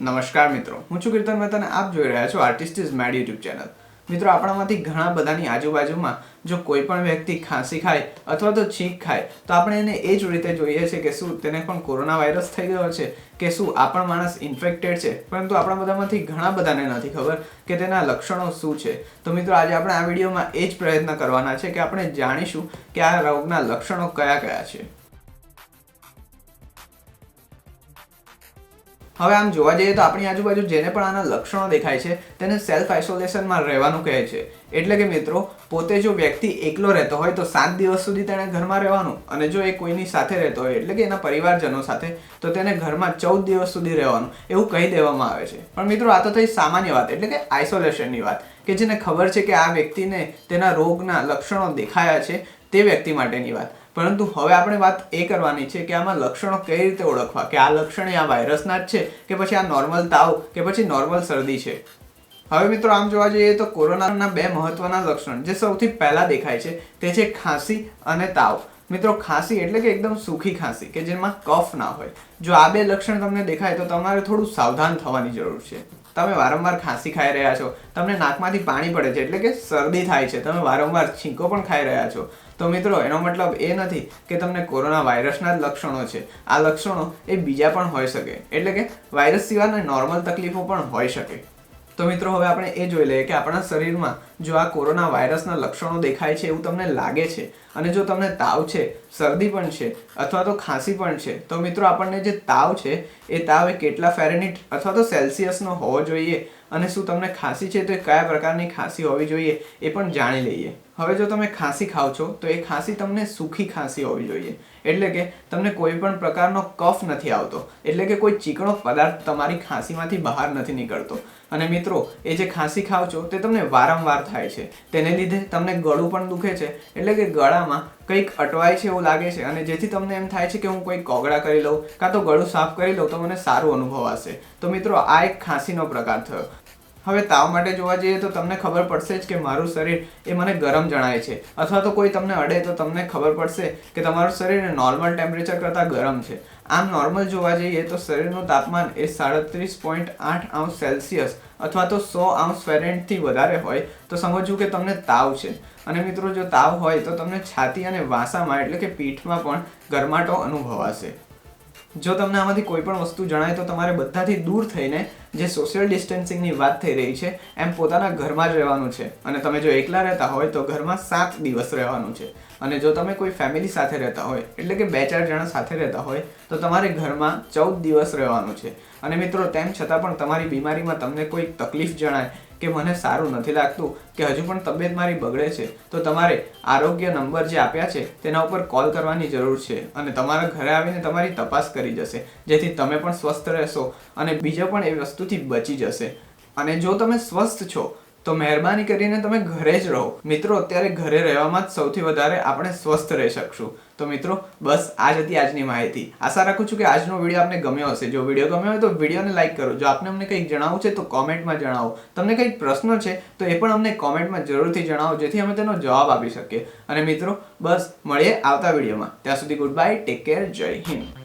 નમસ્કાર મિત્રો, હું છું કીર્તન મહેતા અને આપ જોઈ રહ્યા છો ArtistisMad YouTube ચેનલ। મિત્રો, આપણામાંથી ઘણા બધાની આજુબાજુમાં જો કોઈ પણ વ્યક્તિ ખાંસી ખાય અથવા તો છીંક ખાય તો આપણે એને એ જ રીતે જોઈએ છે કે શું તેને પણ કોરોના વાયરસ થઈ ગયો છે કે શું આ પણ માણસ ઇન્ફેક્ટેડ છે, પરંતુ આપણા બધામાંથી ઘણા બધાને નથી ખબર કે તેના લક્ષણો શું છે। તો મિત્રો, આજે આપણે આ વિડીયોમાં એ જ પ્રયત્ન કરવાના છે કે આપણે જાણીશું કે આ રોગના લક્ષણો કયા કયા છે। હવે આમ જોવા જઈએ તો આપણી આજુબાજુ જેને પણ આના લક્ષણો દેખાય છે તેને સેલ્ફ આઇસોલેશનમાં રહેવાનું કહે છે। એટલે કે મિત્રો, પોતે જો વ્યક્તિ એકલો રહેતો હોય તો 7 દિવસ સુધી તેણે ઘરમાં રહેવાનું, અને જો એ કોઈની સાથે રહેતો હોય એટલે કે એના પરિવારજનો સાથે તો તેને ઘરમાં 14 દિવસ સુધી રહેવાનું એવું કહી દેવામાં આવે છે। પણ મિત્રો, આ તો થઈ સામાન્ય વાત એટલે કે આઇસોલેશનની વાત, કે જેને ખબર છે કે આ વ્યક્તિને તેના રોગના લક્ષણો દેખાયા છે તે વ્યક્તિ માટેની વાત। પરંતુ હવે આપણે વાત એ કરવાની છે કે આમાં લક્ષણો કઈ રીતે ઓળખવા, કે આ લક્ષણ આ વાયરસના જ છે કે પછી આ નોર્મલ તાવ કે પછી નોર્મલ શરદી છે। હવે મિત્રો, આમ જોવા જઈએ તો કોરોનાના બે મહત્વના લક્ષણ જે સૌથી પહેલા દેખાય છે તે છે ખાંસી અને તાવ। મિત્રો, ખાંસી એટલે કે એકદમ સૂકી ખાંસી કે જેમાં કફ ના હોય। જો આ બે લક્ષણ તમને દેખાય તો તમારે થોડું સાવધાન થવાની જરૂર છે। તમે વારંવાર ખાંસી ખાઈ રહ્યા છો, તમને નાકમાંથી પાણી પડે છે એટલે કે શરદી થાય છે, તમે વારંવાર છીંકો પણ ખાઈ રહ્યા છો, તો મિત્રો એનો મતલબ એ નથી કે તમને કોરોના વાયરસના જ લક્ષણો છે। આ લક્ષણો એ બીજા પણ હોઈ શકે, એટલે કે વાયરસ સિવાયના નોર્મલ તકલીફો પણ હોઈ શકે। તો મિત્રો, હવે આપણે એ જોઈ લઈએ કે આપણા શરીરમાં જો આ કોરોના વાયરસના લક્ષણો દેખાય છે એવું તમને લાગે છે, અને જો તમને તાવ છે, શરદી પણ છે અથવા તો ખાંસી પણ છે, તો મિત્રો આપણને જે તાવ છે એ તાવ એ કેટલા ફેરેનહીટ અથવા તો સેલ્સિયસનો હોવો જોઈએ, અને શું તમને ખાંસી છે તો એ કયા પ્રકારની ખાંસી હોવી જોઈએ એ પણ જાણી લઈએ। હવે જો તમે ખાંસી ખાઓ છો તો એ ખાંસી તમને સૂકી ખાંસી હોવી જોઈએ, એટલે કે તમને કોઈ પણ પ્રકારનો કફ નથી આવતો, એટલે કે કોઈ ચીકણો પદાર્થ તમારી ખાંસીમાંથી બહાર નથી નીકળતો। અને મિત્રો, એ જે ખાંસી ખાઓ છો તે તમને વારંવાર થાય છે, તેને લીધે તમને ગળું પણ દુખે છે, એટલે કે ગળામાં કંઈક અટવાય છે એવું લાગે છે, અને જેથી તમને એમ થાય છે કે હું કોઈ કોગળા કરી લઉં કાં તો ગળું સાફ કરી લઉં તો મને સારું અનુભવાશે। તો મિત્રો, આ એક ખાંસીનો પ્રકાર થયો। હવે તાવ માટે જોવા જઈએ તો તમને ખબર પડશે જ કે મારું શરીર એ મને ગરમ જણાય છે, અથવા તો કોઈ તમને અડે તો તમને ખબર પડશે કે તમારું શરીર નોર્મલ ટેમ્પરેચર કરતાં ગરમ છે। આમ નોર્મલ જોવા જઈએ તો શરીરનું તાપમાન એ 37.8 અંશ સેલ્સિયસ અથવા તો 100 અંશ ફેરેનહીટથી વધારે હોય તો સમજવું કે તમને તાવ છે। અને મિત્રો, જો તાવ હોય તો તમને છાતી અને વાસામાં એટલે કે પીઠમાં પણ ગરમાટો અનુભવાશે। જો તમને આમાંથી કોઈ પણ વસ્તુ જણાય તો તમારે બધાથી દૂર થઈને જે સોશિયલ ડિસ્ટન્સિંગની વાત થઈ રહી છે એમ પોતાના ઘરમાં જ રહેવાનું છે, અને તમે જો એકલા રહેતા હોય તો ઘરમાં 7 દિવસ રહેવાનું છે, અને જો તમે કોઈ ફેમિલી સાથે રહેતા હોય એટલે કે 2-4 જણા સાથે રહેતા હોય તો તમારે ઘરમાં 14 દિવસ રહેવાનું છે। અને મિત્રો, તેમ છતાં પણ તમારી બીમારીમાં તમને કોઈ તકલીફ જણાય કે મને સારું નથી લાગતું કે હજુ પણ તબિયત મારી બગડે છે, તો તમારે આરોગ્ય નંબર જે આપ્યા છે તેના ઉપર કોલ કરવાની જરૂર છે, અને તમારા ઘરે આવીને તમારી તપાસ કરી જશે, જેથી તમે પણ સ્વસ્થ રહેશો અને બીજો પણ એ વસ્તુથી બચી જશે। અને જો તમે સ્વસ્થ છો તો મહેરબાની કરીને તમે ઘરે જ રહો। મિત્રો, અત્યારે ઘરે રહેવામાં જ સૌથી વધારે આપણે સ્વસ્થ રહી શકશું। તો મિત્રો, બસ આ જ હતી આજની માહિતી। આશા રાખું છું કે આજનો વિડીયો આપને ગમ્યો હશે। જો વિડીયો ગમ્યો હોય તો વિડીયોને લાઇક કરો। જો આપને અમને કંઈક જણાવવું છે તો કોમેન્ટમાં જણાવો। તમને કંઈક પ્રશ્ન છે તો એ પણ અમને કોમેન્ટમાં જરૂરથી જણાવો, જેથી અમે તેનો જવાબ આપી શકીએ। અને મિત્રો, બસ મળીએ આવતા વિડીયોમાં। ત્યાં સુધી ગુડ બાય, ટેક કેર, જય હિન્દ।